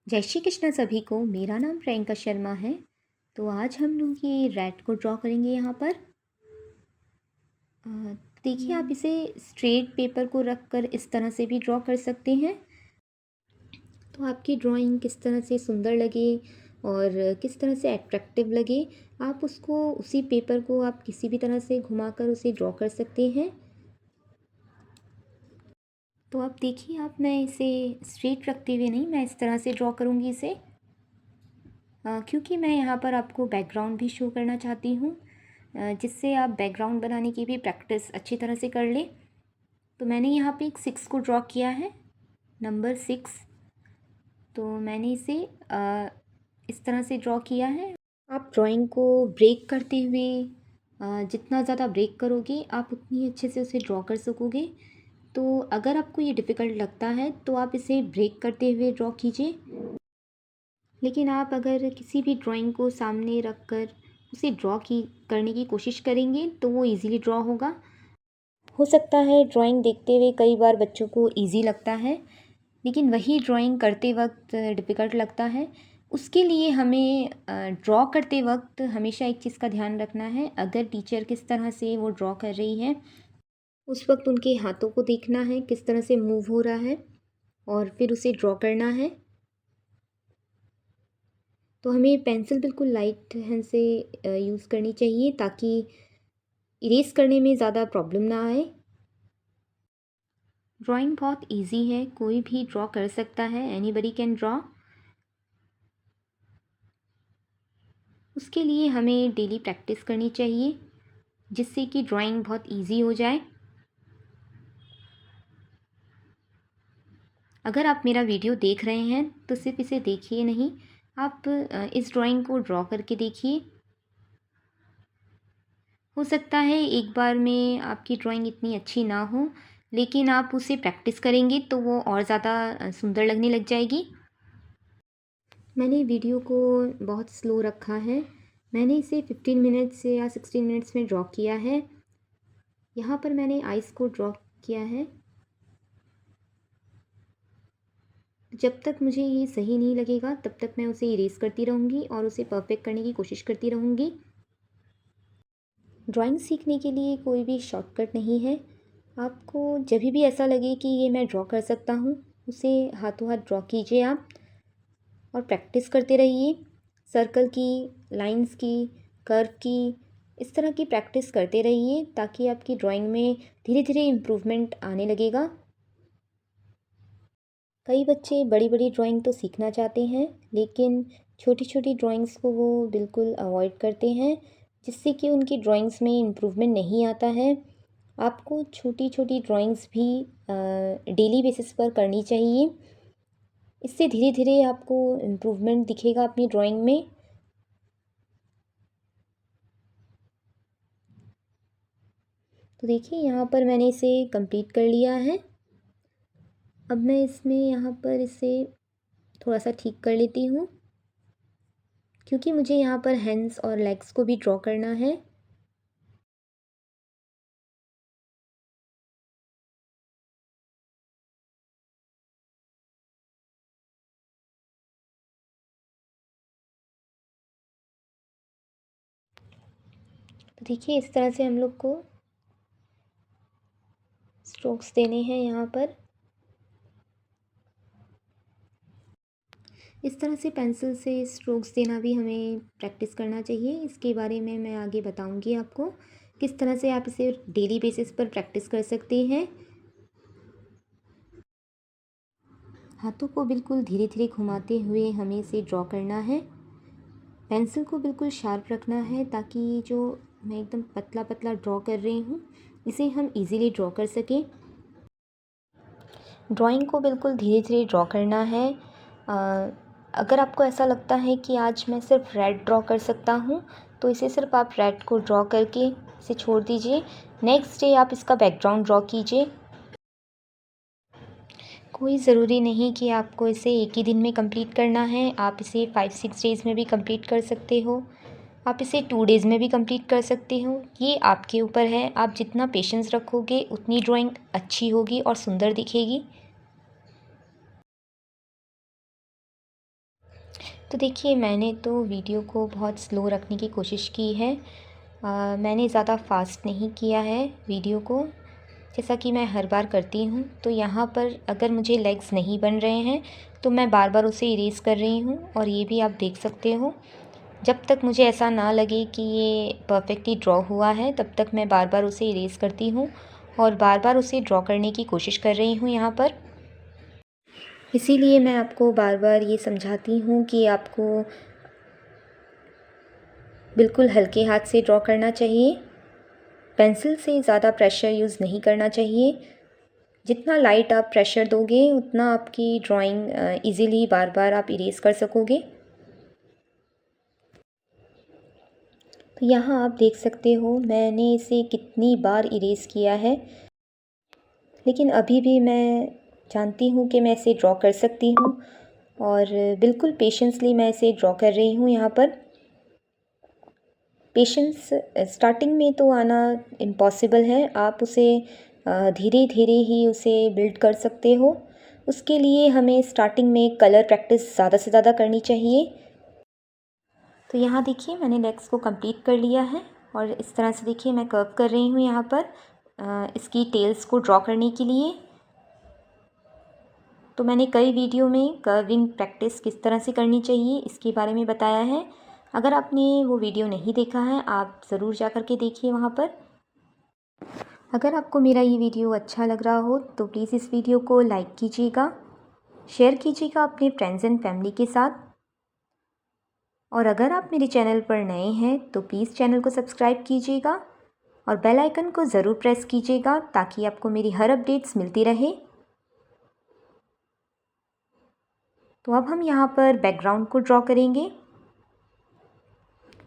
जय श्री कृष्ण सभी को। मेरा नाम प्रियंका शर्मा है। तो आज हम लोग ये रैट को ड्रॉ करेंगे यहाँ पर। अ, देखिए, आप इसे स्ट्रेट पेपर को रख कर इस तरह से भी ड्रॉ कर सकते हैं। तो आपकी ड्राइंग किस तरह से सुंदर लगे और किस तरह से अट्रैक्टिव लगे, आप उसको उसी पेपर को आप किसी भी तरह से घुमाकर उसे ड्रॉ कर सकते हैं। तो आप देखिए, आप मैं इसे स्ट्रेट रखते हुए नहीं, मैं इस तरह से ड्रॉ करूँगी इसे। क्योंकि मैं यहाँ पर आपको बैकग्राउंड भी शो करना चाहती हूँ, जिससे आप बैकग्राउंड बनाने की भी प्रैक्टिस अच्छी तरह से कर लें। तो मैंने यहाँ पे एक 6 को ड्रॉ किया है, नंबर 6। तो मैंने इसे इस तरह से ड्रॉ किया है। आप ड्राइंग को ब्रेक करते हुए, जितना ज़्यादा ब्रेक करोगे आप उतनी अच्छे से उसे ड्रॉ कर सकोगे। तो अगर आपको ये डिफ़िकल्ट लगता है तो आप इसे ब्रेक करते हुए ड्रॉ कीजिए। लेकिन आप अगर किसी भी ड्राइंग को सामने रख कर उसे करने की कोशिश करेंगे तो वो इजीली ड्रॉ होगा। हो सकता है ड्राइंग देखते हुए कई बार बच्चों को इजी लगता है, लेकिन वही ड्राइंग करते वक्त डिफ़िकल्ट लगता है। उसके लिए हमें ड्रॉ करते वक्त हमेशा एक चीज़ का ध्यान रखना है। अगर टीचर किस तरह से वो ड्रॉ कर रही है, उस वक्त उनके हाथों को देखना है किस तरह से मूव हो रहा है और फिर उसे ड्रॉ करना है। तो हमें पेंसिल बिल्कुल लाइट हैंड से यूज़ करनी चाहिए ताकि इरेज़ करने में ज़्यादा प्रॉब्लम ना आए। ड्राइंग बहुत इजी है, कोई भी ड्रॉ कर सकता है, एनीबडी कैन ड्रॉ। उसके लिए हमें डेली प्रैक्टिस करनी चाहिए, जिससे कि ड्राइंग बहुत इजी हो जाए। अगर आप मेरा वीडियो देख रहे हैं तो सिर्फ इसे देखिए नहीं, आप इस ड्राइंग को ड्रॉ करके देखिए। हो सकता है एक बार में आपकी ड्राइंग इतनी अच्छी ना हो, लेकिन आप उसे प्रैक्टिस करेंगे तो वो और ज़्यादा सुंदर लगने लग जाएगी। मैंने वीडियो को बहुत स्लो रखा है। मैंने इसे 15 मिनट्स या 16 मिनट्स में ड्रॉ किया है। यहाँ पर मैंने आइस को ड्रॉ किया है। जब तक मुझे ये सही नहीं लगेगा तब तक मैं उसे इरेज़ करती रहूँगी और उसे परफेक्ट करने की कोशिश करती रहूँगी। ड्राइंग सीखने के लिए कोई भी शॉर्टकट नहीं है। आपको जब भी ऐसा लगे कि ये मैं ड्रॉ कर सकता हूँ, उसे हाथों हाथ ड्रॉ कीजिए आप और प्रैक्टिस करते रहिए। सर्कल की, लाइंस की, कर्व की, इस तरह की प्रैक्टिस करते रहिए ताकि आपकी ड्राइंग में धीरे धीरे इम्प्रूवमेंट आने लगेगा। कई बच्चे बड़ी बड़ी ड्राइंग तो सीखना चाहते हैं, लेकिन छोटी छोटी ड्राइंग्स को वो बिल्कुल अवॉइड करते हैं, जिससे कि उनकी ड्राइंग्स में इम्प्रूवमेंट नहीं आता है। आपको छोटी छोटी ड्राइंग्स भी डेली बेसिस पर करनी चाहिए। इससे धीरे धीरे आपको इम्प्रूवमेंट दिखेगा अपनी ड्राइंग में। तो देखिए, यहाँ पर मैंने इसे कंप्लीट कर लिया है। अब मैं इसमें यहाँ पर इसे थोड़ा सा ठीक कर लेती हूँ, क्योंकि मुझे यहाँ पर हैंड्स और लेग्स को भी ड्रॉ करना है। तो देखिए, इस तरह से हम लोग को स्ट्रोक्स देने हैं यहाँ पर। इस तरह से पेंसिल से स्ट्रोक्स देना भी हमें प्रैक्टिस करना चाहिए। इसके बारे में मैं आगे बताऊंगी आपको किस तरह से आप इसे डेली बेसिस पर प्रैक्टिस कर सकते हैं। हाथों को बिल्कुल धीरे धीरे घुमाते हुए हमें इसे ड्रॉ करना है। पेंसिल को बिल्कुल शार्प रखना है ताकि ये जो मैं एकदम पतला पतला ड्रॉ कर रही हूँ, इसे हम इजीली ड्रॉ कर सकें। ड्राइंग को बिल्कुल धीरे धीरे ड्रॉ करना है। अगर आपको ऐसा लगता है कि आज मैं सिर्फ रेड ड्रॉ कर सकता हूँ, तो इसे सिर्फ आप रेड को ड्रॉ करके इसे छोड़ दीजिए। नेक्स्ट डे आप इसका बैकग्राउंड ड्रॉ कीजिए। कोई ज़रूरी नहीं कि आपको इसे एक ही दिन में कंप्लीट करना है, आप इसे 5-6 डेज़ में भी कंप्लीट कर सकते हो। आप इसे 2 डेज़ में भी कंप्लीट कर सकते हो। ये आपके ऊपर है, आप जितना पेशेंस रखोगे उतनी ड्राइंग अच्छी होगी और सुंदर दिखेगी। तो देखिए, मैंने तो वीडियो को बहुत स्लो रखने की कोशिश की है। मैंने ज़्यादा फास्ट नहीं किया है वीडियो को, जैसा कि मैं हर बार करती हूँ। तो यहाँ पर अगर मुझे लेग्स नहीं बन रहे हैं तो मैं बार बार उसे इरेज़ कर रही हूँ, और ये भी आप देख सकते हो। जब तक मुझे ऐसा ना लगे कि ये परफेक्टली ड्रॉ हुआ है, तब तक मैं बार बार उसे इरेज़ करती हूँ और बार बार उसे ड्रॉ करने की कोशिश कर रही हूँ यहाँ पर। इसीलिए मैं आपको बार बार ये समझाती हूँ कि आपको बिल्कुल हल्के हाथ से ड्रॉ करना चाहिए। पेंसिल से ज़्यादा प्रेशर यूज़ नहीं करना चाहिए। जितना लाइट आप प्रेशर दोगे उतना आपकी ड्राइंग इजीली बार बार आप इरेज़ कर सकोगे। तो यहाँ आप देख सकते हो मैंने इसे कितनी बार इरेज़ किया है, लेकिन अभी भी मैं जानती हूँ कि मैं इसे ड्रॉ कर सकती हूँ, और बिल्कुल पेशेंसली मैं इसे ड्रॉ कर रही हूँ यहाँ पर। पेशेंस स्टार्टिंग में तो आना इम्पॉसिबल है, आप उसे धीरे धीरे ही उसे बिल्ड कर सकते हो। उसके लिए हमें स्टार्टिंग में कलर प्रैक्टिस ज़्यादा से ज़्यादा करनी चाहिए। तो यहाँ देखिए, मैंने लेग्स को कंप्लीट कर लिया है, और इस तरह से देखिए मैं कर्व कर रही हूँ यहाँ पर इसकी टेल्स को ड्रॉ करने के लिए। तो मैंने कई वीडियो में कर्विंग प्रैक्टिस किस तरह से करनी चाहिए इसके बारे में बताया है। अगर आपने वो वीडियो नहीं देखा है, आप ज़रूर जा कर के देखिए वहाँ पर। अगर आपको मेरा ये वीडियो अच्छा लग रहा हो तो प्लीज़ इस वीडियो को लाइक कीजिएगा, शेयर कीजिएगा अपने फ्रेंड्स एंड फैमिली के साथ। और अगर आप मेरे चैनल पर नए हैं तो प्लीज़ चैनल को सब्सक्राइब कीजिएगा और बेल आइकन को ज़रूर प्रेस कीजिएगा, ताकि आपको मेरी हर अपडेट्स मिलती रहे। तो अब हम यहाँ पर बैकग्राउंड को ड्रॉ करेंगे।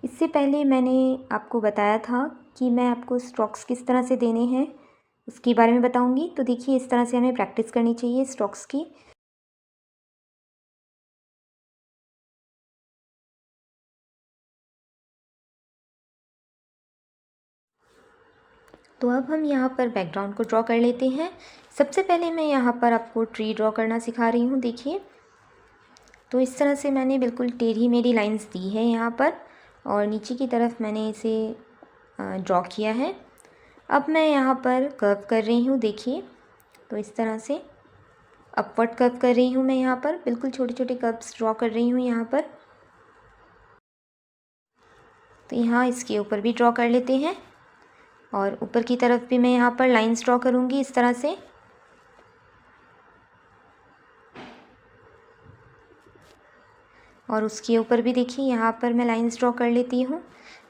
इससे पहले मैंने आपको बताया था कि मैं आपको स्ट्रोक्स किस तरह से देने हैं उसके बारे में बताऊंगी। तो देखिए, इस तरह से हमें प्रैक्टिस करनी चाहिए स्ट्रोक्स की। तो अब हम यहाँ पर बैकग्राउंड को ड्रॉ कर लेते हैं। सबसे पहले मैं यहाँ पर आपको ट्री ड्रॉ करना सिखा रही हूँ। देखिए, तो इस तरह से मैंने बिल्कुल टेढ़ी मेढ़ी लाइंस दी है यहाँ पर, और नीचे की तरफ मैंने इसे ड्रॉ किया है। अब मैं यहाँ पर कर्व कर रही हूँ। देखिए, तो इस तरह से अपवर्ड कर्व कर रही हूँ मैं यहाँ पर, बिल्कुल छोटे छोटे कर्व्स ड्रॉ कर रही हूँ यहाँ पर। तो यहाँ इसके ऊपर भी ड्रॉ कर लेते हैं, और ऊपर की तरफ भी मैं यहाँ पर लाइंस ड्रॉ करूँगी इस तरह से। और उसके ऊपर भी देखिए, यहाँ पर मैं लाइंस ड्रॉ कर लेती हूँ,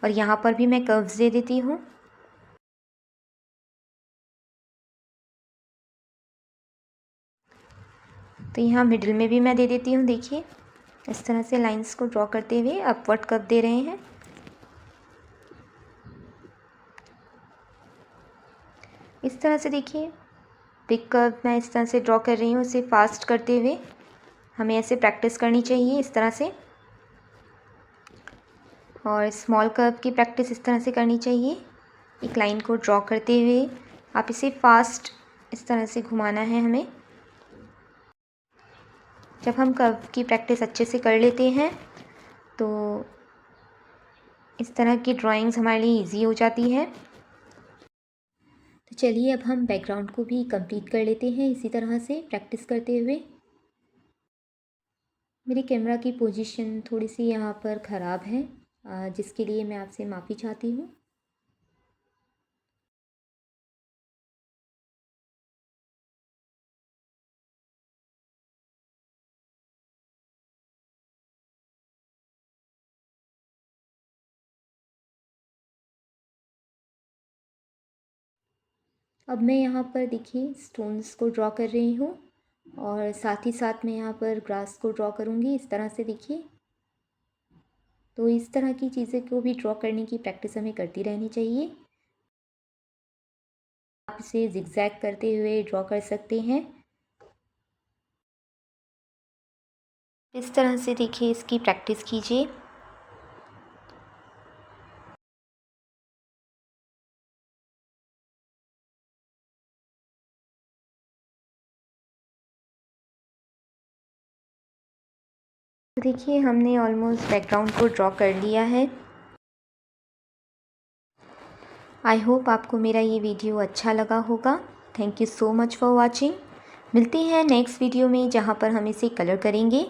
और यहाँ पर भी मैं कर्व्स दे देती हूँ। तो यहाँ मिडिल में भी मैं दे देती हूँ। देखिए, इस तरह से लाइंस को ड्रॉ करते हुए अपवर्ड कर्व दे रहे हैं। इस तरह से देखिए, बिग कर्व मैं इस तरह से ड्रॉ कर रही हूँ, इसे फास्ट करते हुए। हमें ऐसे प्रैक्टिस करनी चाहिए इस तरह से। और स्मॉल कर्व की प्रैक्टिस इस तरह से करनी चाहिए। एक लाइन को ड्रॉ करते हुए आप इसे फास्ट इस तरह से घुमाना है हमें। जब हम कर्व की प्रैक्टिस अच्छे से कर लेते हैं तो इस तरह की ड्राइंग्स हमारे लिए इजी हो जाती है। तो चलिए, अब हम बैकग्राउंड को भी कंप्लीट कर लेते हैं इसी तरह से प्रैक्टिस करते हुए। मेरी कैमरा की पोजीशन थोड़ी सी यहाँ पर ख़राब है, जिसके लिए मैं आपसे माफ़ी चाहती हूँ। अब मैं यहाँ पर देखिए स्टोन्स को ड्रॉ कर रही हूँ, और साथ ही साथ मैं यहाँ पर ग्रास को ड्रॉ करूँगी इस तरह से। देखिए, तो इस तरह की चीज़ें को भी ड्रॉ करने की प्रैक्टिस हमें करती रहनी चाहिए। आप इसे जिगजैग करते हुए ड्रॉ कर सकते हैं इस तरह से। देखिए, इसकी प्रैक्टिस कीजिए। तो देखिए हमने ऑलमोस्ट बैकग्राउंड को ड्रॉ कर लिया है। आई होप आपको मेरा ये वीडियो अच्छा लगा होगा। Thank you so much for watching. मिलते हैं नेक्स्ट वीडियो में जहाँ पर हम इसे कलर करेंगे।